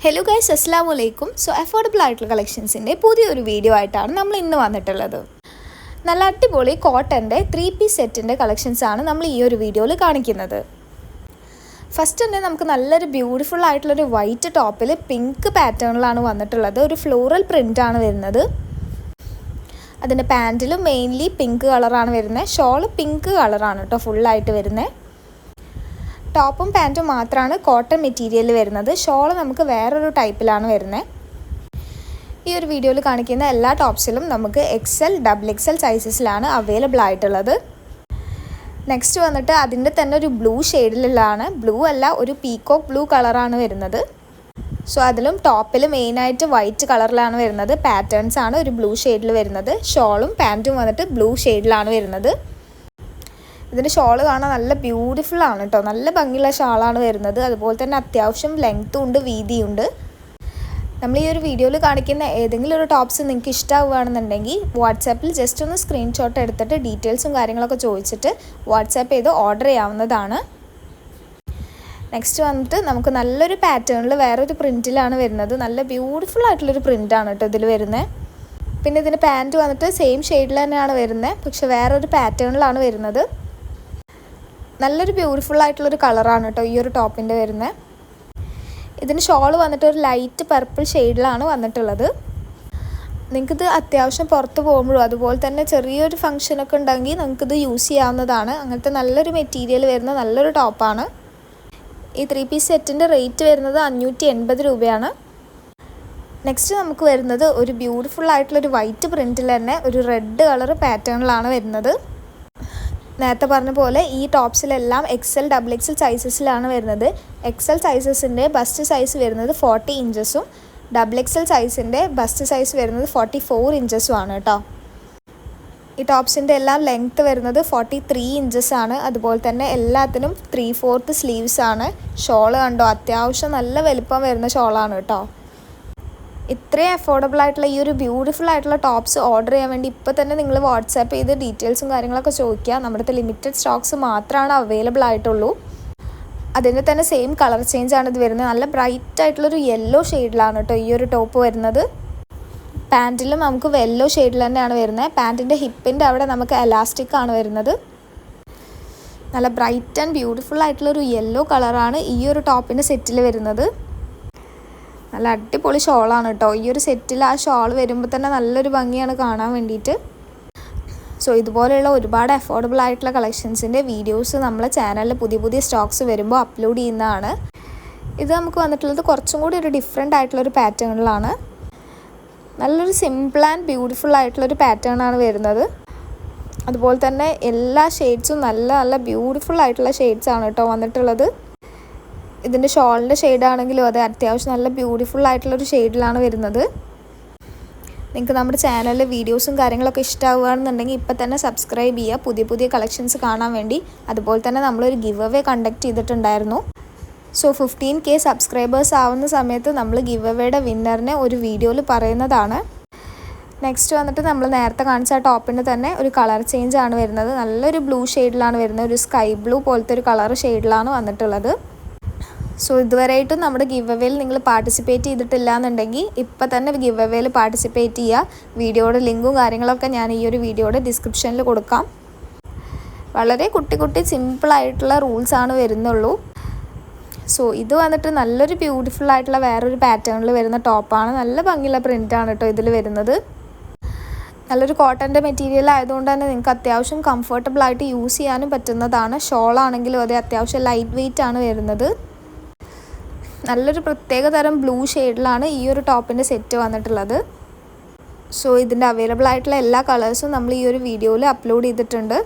Hello guys, അസ്സലാമു അലൈക്കും. So affordable ആയിട്ടുള്ള കളക്ഷൻസിൻ്റെ പുതിയൊരു വീഡിയോ ആയിട്ടാണ് നമ്മൾ ഇന്ന് വന്നിട്ടുള്ളത്. നല്ല അടിപൊളി കോട്ടൻ്റെ 3-പീസ് സെറ്റിൻ്റെ കളക്ഷൻസാണ് നമ്മൾ ഈ ഒരു വീഡിയോയിൽ കാണിക്കുന്നത്. ഫസ്റ്റ് തന്നെ നമുക്ക് നല്ലൊരു ബ്യൂട്ടിഫുൾ ആയിട്ടുള്ളൊരു വൈറ്റ് ടോപ്പിൽ പിങ്ക് പാറ്റേണിലാണ് വന്നിട്ടുള്ളത്. ഒരു ഫ്ലോറൽ പ്രിൻ്റാണ് വരുന്നത്. അതിൻ്റെ പാൻറ്റിലും മെയിൻലി പിങ്ക് കളറാണ് വരുന്നത്. ഷോള് പിങ്ക് കളറാണ് കേട്ടോ ഫുള്ളായിട്ട് വരുന്നത്. ടോപ്പും പാൻറ്റും മാത്രമാണ് കോട്ടൺ മെറ്റീരിയൽ വരുന്നത്. ഷോൾ നമുക്ക് വേറൊരു ടൈപ്പിലാണ് വരുന്നത്. ഈ ഒരു വീഡിയോയിൽ കാണിക്കുന്ന എല്ലാ ടോപ്സിലും നമുക്ക് XL, XXL സൈസസിലാണ് അവൈലബിൾ ആയിട്ടുള്ളത്. നെക്സ്റ്റ് വന്നിട്ട് അതിൻ്റെ തന്നെ ഒരു ബ്ലൂ ഷെയ്ഡിലാണ്. ബ്ലൂ അല്ല, ഒരു പീകോക്ക് ബ്ലൂ കളറാണ് വരുന്നത്. സോ അതിലും ടോപ്പിൽ മെയിനായിട്ട് വൈറ്റ് കളറിലാണ് വരുന്നത്. പാറ്റേൺസ് ആണ് ഒരു ബ്ലൂ ഷെയ്ഡിൽ വരുന്നത്. ഷോളും പാൻറ്റും വന്നിട്ട് ബ്ലൂ ഷെയ്ഡിലാണ് വരുന്നത്. ഇതിൻ്റെ ഷോൾ കാണാൻ നല്ല ബ്യൂട്ടിഫുൾ ആണ് കേട്ടോ. നല്ല ഭംഗിയുള്ള ഷാളാണ് വരുന്നത്. അതുപോലെ തന്നെ അത്യാവശ്യം ലെങ്ത്തും ഉണ്ട്, വീതിയുണ്ട്. നമ്മൾ ഈ ഒരു വീഡിയോയിൽ കാണിക്കുന്ന ഏതെങ്കിലും ഒരു ടോപ്സ് നിങ്ങൾക്ക് ഇഷ്ടമാവുകയാണെന്നുണ്ടെങ്കിൽ വാട്സാപ്പിൽ ജസ്റ്റ് ഒന്ന് സ്ക്രീൻഷോട്ട് എടുത്തിട്ട് ഡീറ്റെയിൽസും കാര്യങ്ങളൊക്കെ ചോദിച്ചിട്ട് വാട്സാപ്പ് ചെയ്ത് ഓർഡർ ചെയ്യാവുന്നതാണ്. നെക്സ്റ്റ് വന്നിട്ട് നമുക്ക് നല്ലൊരു പാറ്റേണിൽ വേറൊരു പ്രിൻറ്റിലാണ് വരുന്നത്. നല്ല ബ്യൂട്ടിഫുൾ ആയിട്ടുള്ളൊരു പ്രിൻ്റാണ് കേട്ടോ ഇതിൽ വരുന്നത്. പിന്നെ ഇതിൻ്റെ പാൻറ്റ് വന്നിട്ട് സെയിം ഷെയ്ഡിൽ തന്നെയാണ് വരുന്നത്, പക്ഷെ വേറൊരു പാറ്റേണിലാണ് വരുന്നത്. നല്ലൊരു ബ്യൂട്ടിഫുൾ ആയിട്ടുള്ളൊരു കളറാണ് കേട്ടോ ഈ ഒരു ടോപ്പിൻ്റെ വരുന്നത്. ഇതിന് ഷോൾ വന്നിട്ട് ഒരു ലൈറ്റ് പർപ്പിൾ ഷെയ്ഡിലാണ് വന്നിട്ടുള്ളത്. നിങ്ങൾക്കിത് അത്യാവശ്യം പുറത്ത് പോകുമ്പോഴും അതുപോലെ തന്നെ ചെറിയൊരു ഫംഗ്ഷനൊക്കെ ഉണ്ടെങ്കിൽ നിങ്ങൾക്കിത് യൂസ് ചെയ്യാവുന്നതാണ്. അങ്ങനത്തെ നല്ലൊരു മെറ്റീരിയൽ വരുന്ന നല്ലൊരു ടോപ്പാണ്. ഈ 3-പീസ് സെറ്റിൻ്റെ റേറ്റ് വരുന്നത് 580 രൂപയാണ്. നെക്സ്റ്റ് നമുക്ക് വരുന്നത് ഒരു ബ്യൂട്ടിഫുൾ ആയിട്ടുള്ളൊരു വൈറ്റ് പ്രിൻറ്റിൽ തന്നെ ഒരു റെഡ് കളർ പാറ്റേണിലാണ് വരുന്നത്. നേരത്തെ പറഞ്ഞ പോലെ ഈ ടോപ്സിലെല്ലാം XL, XXL സൈസസിലാണ് വരുന്നത്. XL സൈസസിൻ്റെ ബസ്റ്റ് സൈസ് വരുന്നത് 40 ഇഞ്ചസും XXL സൈസിൻ്റെ ബസ്റ്റ് സൈസ് വരുന്നത് 44 ഇഞ്ചസും ആണ് കേട്ടോ. ഈ ടോപ്സിൻ്റെ എല്ലാം ലെങ്ത്ത് വരുന്നത് 43 ഇഞ്ചസാണ്. അതുപോലെ തന്നെ എല്ലാത്തിനും 3/4 സ്ലീവ്സ് ആണ്. ഷോള് കണ്ടോ, അത്യാവശ്യം നല്ല വലിപ്പം വരുന്ന ഷോളാണ് കേട്ടോ. ഇത്രയും അഫോർഡബിൾ ആയിട്ടുള്ള ഈ ഒരു ബ്യൂട്ടിഫുൾ ആയിട്ടുള്ള ടോപ്സ് ഓർഡർ ചെയ്യാൻ വേണ്ടി ഇപ്പോൾ തന്നെ നിങ്ങൾ വാട്സാപ്പ് ചെയ്ത് ഡീറ്റെയിൽസും കാര്യങ്ങളൊക്കെ ചോദിക്കുക. നമ്മുടെ ലിമിറ്റഡ് സ്റ്റോക്സ് മാത്രമാണ് അവൈലബിൾ ആയിട്ടുള്ളൂ. അതിൻ്റെ തന്നെ സെയിം കളർ ചേഞ്ച് ആണ് ഇത് വരുന്നത്. നല്ല ബ്രൈറ്റ് ആയിട്ടുള്ളൊരു യെല്ലോ ഷെയ്ഡിലാണ് കേട്ടോ ഈ ഒരു ടോപ്പ് വരുന്നത്. പാൻറ്റിലും നമുക്ക് യെല്ലോ ഷെയ്ഡിൽ തന്നെയാണ് വരുന്നത്. പാൻറ്റിൻ്റെ ഹിപ്പിൻ്റെ അവിടെ നമുക്ക് എലാസ്റ്റിക് ആണ് വരുന്നത്. നല്ല ബ്രൈറ്റ് ആൻഡ് ബ്യൂട്ടിഫുൾ ആയിട്ടുള്ളൊരു യെല്ലോ കളറാണ് ഈ ഒരു ടോപ്പിൻ്റെ സെറ്റിൽ വരുന്നത്. നല്ല അടിപൊളി ഷോളാണ് കേട്ടോ. ഈ ഒരു സെറ്റിൽ ആ ഷോൾ വരുമ്പോൾ തന്നെ നല്ലൊരു ഭംഗിയാണ് കാണാൻ വേണ്ടിയിട്ട്. സോ ഇതുപോലെയുള്ള ഒരുപാട് അഫോർഡബിൾ ആയിട്ടുള്ള കളക്ഷൻസിൻ്റെ വീഡിയോസ് നമ്മളെ ചാനലിൽ പുതിയ സ്റ്റോക്സ് വരുമ്പോൾ അപ്ലോഡ് ചെയ്യുന്നതാണ്. ഇത് നമുക്ക് വന്നിട്ടുള്ളത് കുറച്ചും കൂടി ഒരു ഡിഫറെൻ്റ് ആയിട്ടുള്ളൊരു പാറ്റേണിലാണ്. നല്ലൊരു സിമ്പിൾ ആൻഡ് ബ്യൂട്ടിഫുൾ ആയിട്ടുള്ളൊരു പാറ്റേൺ ആണ് വരുന്നത്. അതുപോലെ തന്നെ എല്ലാ ഷെയ്ഡ്സും നല്ല ബ്യൂട്ടിഫുൾ ആയിട്ടുള്ള ഷെയ്ഡ്സ് ആണ് കേട്ടോ വന്നിട്ടുള്ളത്. ഇതിൻ്റെ ഷോളിൻ്റെ ഷെയ്ഡാണെങ്കിലും അത് അത്യാവശ്യം നല്ല ബ്യൂട്ടിഫുൾ ആയിട്ടുള്ളൊരു ഷെയ്ഡിലാണ് വരുന്നത്. നിങ്ങൾക്ക് നമ്മുടെ ചാനലിൽ വീഡിയോസും കാര്യങ്ങളൊക്കെ ഇഷ്ടമാവുകയാണെന്നുണ്ടെങ്കിൽ ഇപ്പോൾ തന്നെ സബ്സ്ക്രൈബ് ചെയ്യുക, പുതിയ കളക്ഷൻസ് കാണാൻ വേണ്ടി. അതുപോലെ തന്നെ നമ്മളൊരു ഗിവ് അവേ കണ്ടക്ട് ചെയ്തിട്ടുണ്ടായിരുന്നു. സോ 15K സബ്സ്ക്രൈബേഴ്സ് ആവുന്ന സമയത്ത് നമ്മൾ ഗിവ് അവേയുടെ വിന്നറിനെ ഒരു വീഡിയോയിൽ പറയുന്നതാണ്. നെക്സ്റ്റ് വന്നിട്ട് നമ്മൾ നേരത്തെ കാണിച്ച ആ ടോപ്പിൻ്റെ തന്നെ ഒരു കളർ ചേഞ്ച് ആണ് വരുന്നത്. നല്ലൊരു ബ്ലൂ ഷെയ്ഡിലാണ് വരുന്നത്. ഒരു സ്കൈ ബ്ലൂ പോലത്തെ ഒരു കളർ ഷെയ്ഡിലാണ് വന്നിട്ടുള്ളത്. സോ ഇതുവരെയായിട്ടും നമ്മുടെ ഗിവ് അവേയിൽ നിങ്ങൾ പാർട്ടിസിപ്പേറ്റ് ചെയ്തിട്ടില്ല എന്നുണ്ടെങ്കിൽ ഇപ്പോൾ തന്നെ ഗിവ് അവേയിൽ പാർട്ടിസിപ്പേറ്റ് ചെയ്യുക. വീഡിയോയുടെ ലിങ്കും കാര്യങ്ങളൊക്കെ ഞാൻ ഈ ഒരു വീഡിയോയുടെ ഡിസ്ക്രിപ്ഷനിൽ കൊടുക്കാം. വളരെ കുട്ടി സിമ്പിളായിട്ടുള്ള റൂൾസാണ് വരുന്നുള്ളൂ. സോ ഇത് വന്നിട്ട് നല്ലൊരു ബ്യൂട്ടിഫുൾ ആയിട്ടുള്ള വേറൊരു പാറ്റേണിൽ വരുന്ന ടോപ്പാണ്. നല്ല ഭംഗിയുള്ള പ്രിൻ്റാണ് കേട്ടോ ഇതിൽ വരുന്നത്. നല്ലൊരു കോട്ടൻ്റെ മെറ്റീരിയൽ ആയതുകൊണ്ട് തന്നെ നിങ്ങൾക്ക് അത്യാവശ്യം കംഫർട്ടബിളായിട്ട് യൂസ് ചെയ്യാനും പറ്റുന്നതാണ്. ഷോളാണെങ്കിലും അത് അത്യാവശ്യം ലൈറ്റ് വെയ്റ്റ് ആണ് വരുന്നത്. നല്ലൊരു പ്രത്യേക തരം ബ്ലൂ ഷെയ്ഡിലാണ് ഈ ഒരു ടോപ്പിൻ്റെ സെറ്റ് വന്നിട്ടുള്ളത്. സോ ഇതിൻ്റെ അവൈലബിൾ ആയിട്ടുള്ള എല്ലാ കളേഴ്സും നമ്മൾ ഈ ഒരു വീഡിയോയിൽ അപ്ലോഡ് ചെയ്തിട്ടുണ്ട്.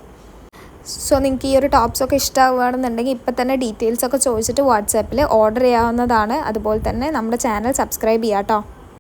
സോ നിങ്ങൾക്ക് ഈ ഒരു ടോപ്സൊക്കെ ഇഷ്ടമാവുകയാണെന്നുണ്ടെങ്കിൽ ഇപ്പോൾ തന്നെ ഡീറ്റെയിൽസൊക്കെ ചോദിച്ചിട്ട് വാട്സാപ്പിൽ ഓർഡർ ചെയ്യാവുന്നതാണ്. അതുപോലെ തന്നെ നമ്മുടെ ചാനൽ സബ്സ്ക്രൈബ് ചെയ്യാം കേട്ടോ.